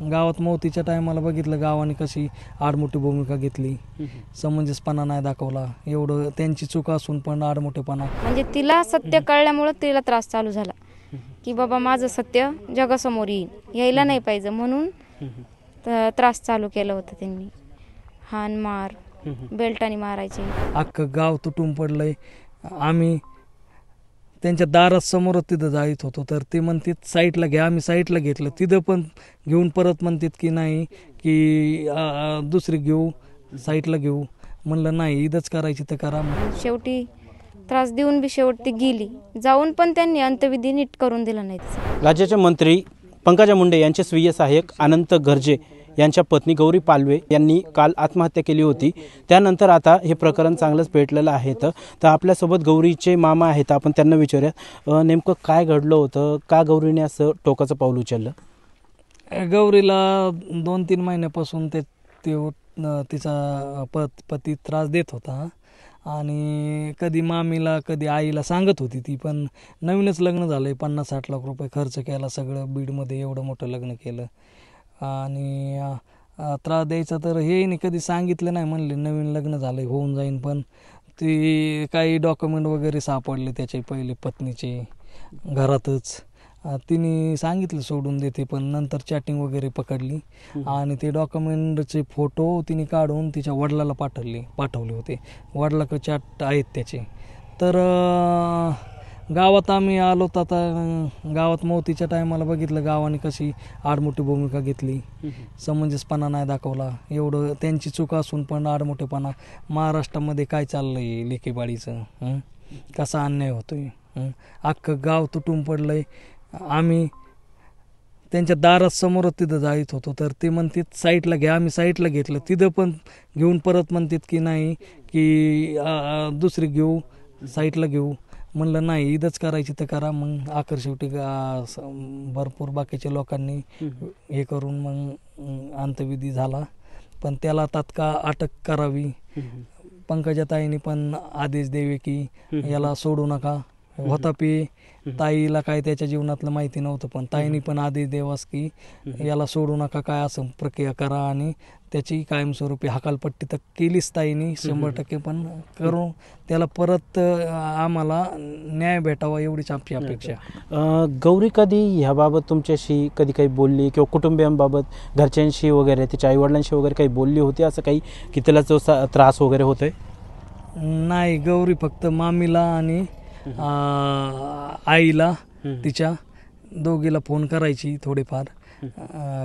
गावात मौतीच्या टायमाला बघितलं गावाने कशी आडमोठी भूमिका घेतली, समंजसपणा नाही दाखवला. एवढं त्यांची चूक असून पण आडमोठेपणा. म्हणजे तिला सत्य कळल्यामुळे तिला त्रास चालू झाला की बाबा माझं सत्य जगासमोर यायला नाही पाहिजे म्हणून त्रास चालू केलं होतं त्यांनी. हान मार बेल्टाने मारायचे. अख्खं गाव तुटून पडलंय. आम्ही त्यांच्या दारासमोरच तिथं जायत होतो तर ते म्हणतात साईटला घ्या. आम्ही साईटला घेतलं, तिथं पण घेऊन परत म्हणतात की नाही की दुसरी घेऊ, साईटला घेऊ. म्हणलं नाही, इथंच करायची तर करा. शेवटी त्रास देऊन बी शेवट ती गेली. जाऊन पण त्यांनी अंत्यविधी नीट करून दिला नाही. राज्याचे मंत्री पंकजा मुंडे यांचे स्वीय सहाय्यक अनंत गर्जे यांच्या पत्नी गौरी पालवे यांनी काल आत्महत्या केली होती. त्यानंतर आता हे प्रकरण चांगलंच पेटलेलं आहे. तर आपल्यासोबत गौरीचे मामा आहेत, आपण त्यांना विचारूयात नेमकं काय घडलं होतं, का गौरीने असं टोकाचं पाऊल उचललं. गौरीला 2-3 महिन्यापासून तिचा पती त्रास देत होता आणि कधी मामीला कधी आईला सांगत होती ती. पण नवीनच लग्न झालंय, 50-60 लाख रुपये खर्च केला, सगळं बीडमध्ये एवढं मोठं लग्न केलं आणि त्रास द्यायचा तर हे नाही कधी सांगितलं नाही. म्हणले नवीन लग्न झालंय, होऊन जाईन. पण ती काही डॉक्युमेंट वगैरे सापडले त्याचे पहिले पत्नीचे घरातच. तिने सांगितलं सोडून देते, पण नंतर चॅटिंग वगैरे पकडली आणि ते डॉक्युमेंटचे फोटो तिने काढून तिच्या वडिलाला पाठवले होते. वडिलाकडे चॅट आहेत त्याचे. तर गावात आम्ही आलो तर आता गावात मौतीच्या टायमाला बघितलं गावाने कशी आडमोठी भूमिका घेतली, समंजसपणा नाही दाखवला. एवढं त्यांची चूक असून पण आडमोठेपणा. महाराष्ट्रामध्ये काय चाललंय लेकीबाळीचं, कसा अन्याय होतोय. अख्खं गाव तुटून पडलंय. आम्ही त्यांच्या दारासमोरच तिथं जायत होतो तर ते म्हणतात साईटला घ्या. आम्ही साईटला घेतलं, तिथं पण घेऊन परत म्हणतात की नाही की दुसरी घेऊ, साईटला घेऊ. म्हणलं नाही, इथंच करायची तर करा. मग आखर शेवटी भरपूर बाकीच्या लोकांनी हे करून मग अंत्यविधी झाला. पण त्याला तात्काळ अटक करावी. पंकजाताईंनी पण आदेश द्यावे की याला सोडू नका. होता पे ताईला काय त्याच्या जीवनातलं माहिती नव्हतं, पण ताईंनी पण आदेश द्यावास की याला सोडू नका, काय असं प्रक्रिया करा आणि त्याची कायमस्वरूपी हकालपट्टी तर केलीच ताईंनी 100%. पण करून त्याला परत आम्हाला न्याय भेटावा एवढीच आमची अपेक्षा. गौरी कधी ह्याबाबत तुमच्याशी कधी काही बोलली किंवा कुटुंबियांबाबत घरच्यांशी वगैरे तिच्या आईवडिलांशी वगैरे काही बोलली होती असं काही की तिला जो त्रास वगैरे होतोय? नाही, गौरी फक्त मामीला आणि आईला तिच्या दोघीला फोन करायची थोडेफार,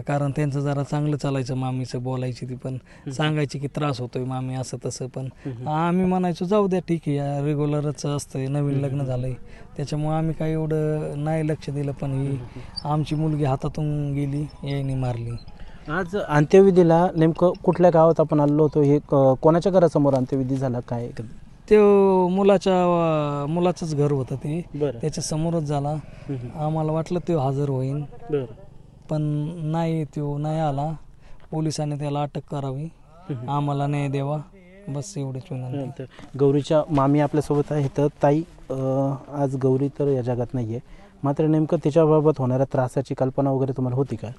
कारण त्यांचं जरा चांगलं चालायचं. मामीचं बोलायची ती, पण सांगायची की त्रास होतोय मामी असं तसं. पण आम्ही म्हणायचो जाऊ द्या, ठीक आहे, रेग्युलरच असतंय, नवीन लग्न झालंय त्याच्यामुळे आम्ही काही एवढं नाही लक्ष दिलं. पण ही आमची मुलगी हातातून गेली, यायनी मारली. आज अंत्यविधीला नेमकं कुठल्या गावात आपण आलो होतो, हे कोणाच्या घरासमोर अंत्यविधी झाला काय? ते मुलाचंच घर होतं ते, त्याच्या समोरच झाला. आम्हाला वाटलं तो हजर होईन, पण नाही, तो नाही आला. पोलिसांनी त्याला अटक करावी, आम्हाला न्याय द्यावा, बस एवढेच विनंती. गौरीच्या मामी आपल्यासोबत आहे. तर ताई, आज गौरी तर या जगात नाही आहे, मात्र नेमकं तिच्याबाबत होणाऱ्या त्रासाची कल्पना वगैरे तुम्हाला होती का?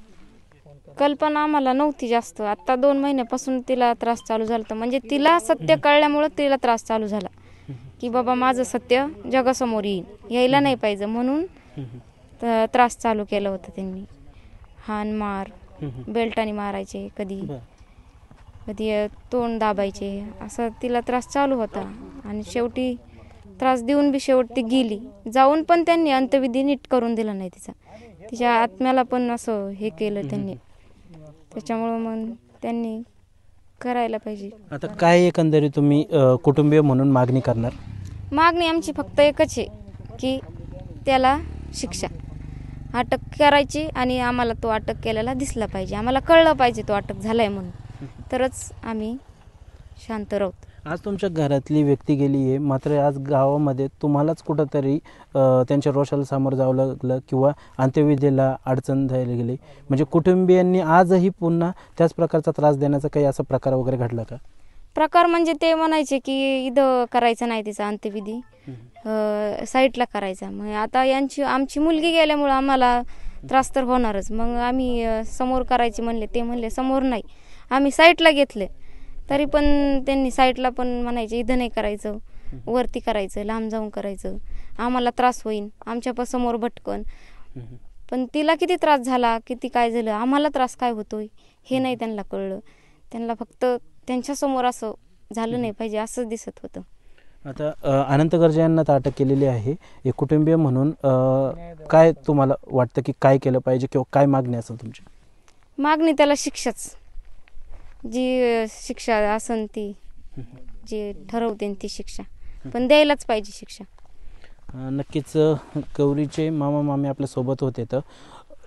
कल्पना आम्हाला नव्हती जास्त. आता 2 महिन्यापासून तिला त्रास चालू झाला. म्हणजे तिला सत्य कळल्यामुळे तिला त्रास चालू झाला की बाबा माझं सत्य जगासमोर यायला नाही पाहिजे म्हणून त्रास चालू केलं होतं त्यांनी. हान मार बेल्टाने मारायचे, कधी कधी तोंड दाबायचे, असं तिला त्रास चालू होता. आणि शेवटी त्रास देऊन बी शेवट ती गेली. जाऊन पण त्यांनी अंत्यविधी नीट करून दिला नाही. तिच्या आत्म्याला पण असं हे केलं त्यांनी. त्याच्यामुळं मग त्यांनी करायला पाहिजे. आता काय एकंदरीत तुम्ही कुटुंबीय म्हणून मागणी करणार? मागणी आमची फक्त एकच आहे की त्याला शिक्षा अटक करायची आणि आम्हाला तो अटक केलेला दिसला पाहिजे. आम्हाला कळलं पाहिजे तो अटक झालाय म्हणून, तरच आम्ही शांत राहू. आज तुमच्या घरातली व्यक्ती गेली आहे, मात्र आज गावामध्ये तुम्हालाच कुठंतरी त्यांच्या रोषाला सामोरं जावं लागलं किंवा अंत्यविधीला अडचण झाली गेली. म्हणजे कुटुंबियांनी आजही पुन्हा त्याच प्रकारचा त्रास देण्याचा काही असा प्रकार वगैरे घडला का? प्रकार म्हणजे ते म्हणायचे की इथं करायचं नाही तिचा अंत्यविधी, साईटला करायचा. मग आता आमची मुलगी गेल्यामुळं आम्हाला त्रास तर होणारच. मग आम्ही समोर करायचे म्हणले, ते म्हणले समोर नाही. आम्ही साईटला घेतले तरी पण त्यांनी साईटला पण म्हणायचे इथं नाही करायचं, वरती करायचं, लांब जाऊन करायचं, आम्हाला त्रास होईल, आमच्या समोर भटकन. पण तिला किती त्रास झाला, किती काय झालं, आम्हाला त्रास काय होतोय हे नाही त्यांना कळलं. त्यांना फक्त त्यांच्यासमोर असं झालं नाही पाहिजे असंच दिसत होतं. आता अनंत गर्जे यांना तर अटक केलेली आहे. एक कुटुंबीय म्हणून काय तुम्हाला वाटतं की काय केलं पाहिजे किंवा काय मागणी असेल तुमची? मागणी त्याला शिक्षाच, जी शिक्षा असन ती, जी ठरवते ती शिक्षा, पण द्यायलाच पाहिजे शिक्षा. नक्कीच गौरीचे मामा मामी आपल्या सोबत होते. तर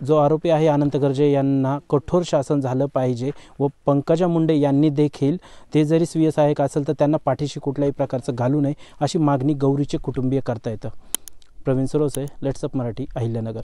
जो आरोपी आहे अनंत गर्जे यांना कठोर शासन झालं पाहिजे व पंकजा मुंडे यांनी देखील, ते जरी स्वीय सहाय्यक असेल तर त्यांना पाठीशी कुठल्याही प्रकारचं घालू नये अशी मागणी गौरीचे कुटुंबीय करता येतं. Praveen Surose, let's up Marathi, Ahilyanagar.